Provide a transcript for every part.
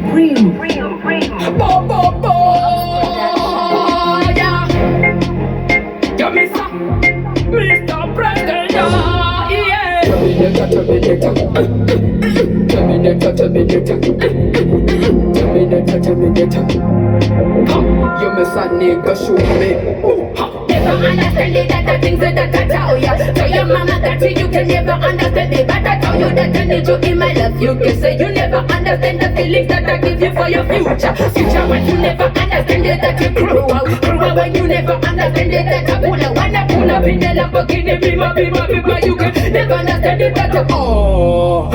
Real. Bo, bo, bo. Yeah. Yeah, Mr. President. Yeah. Terminator. You miss a nigga, shoot me. Never understand it, that the things that I tell ya. Tell your mama that you can never understand it, but I tell you that I need you in my life. You can say you never understand the feelings that I give you for your future. Future when you never understand it, that you cruel when you never understand it, that I pull up in the Lamborghini, bima, you can never understand it, that oh.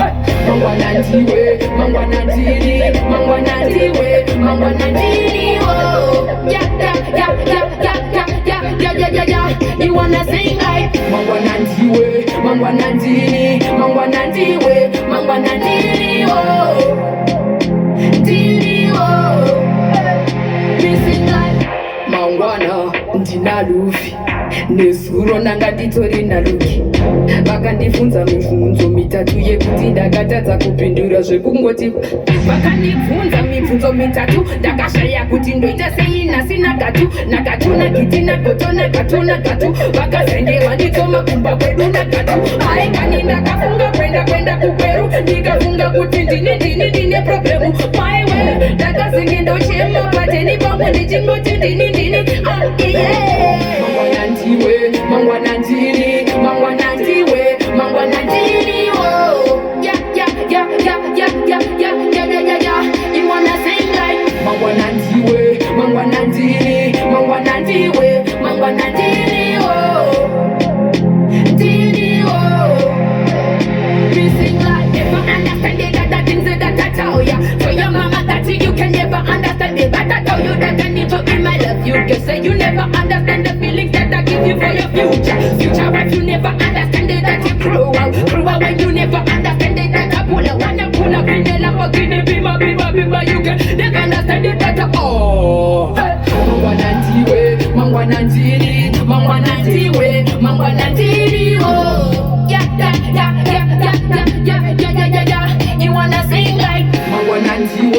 Mangwa Nandiri, oh. Yeah. You wanna sing like Mangwa Nandiri, oh. Diri, oh. Me sing like Mangwana, ndinalufi nesuro nanga nditori naluki vakandifunza mibvunzo mitatu yekuti ndakatadza kupindura zvekungoti vakanibvunza mibvunzo mitatu ndakashaya kuti ndoita sei nasina nakatu nagiti nagoto nakatu vakazengerwa nditsoma kumba kwedu nakatu haikani ndakafunga kwenda kuperu ndikafunga kuti ndine problemu maiwe ndakazenge ndochema pateni pamwe ndichingoti ndini Mangwa Nandiri, oh. Yeah. You wanna sing like Mangwa Nandiri, oh. Diri, oh. Me sing like never understand it, that the things that I tell ya. Tell your mama that you can never understand it, but I tell you that I need you in my life. You can say you never understand the feelings that I give you for your future. Future wife, you never understand it, that you cruel when you never understand it, that I pull up in the Lamborghini, bima, you can never understand it, that oh. Mangwa Nandiri, oh. Yeah. You wanna sing like Mangwa Nandiri.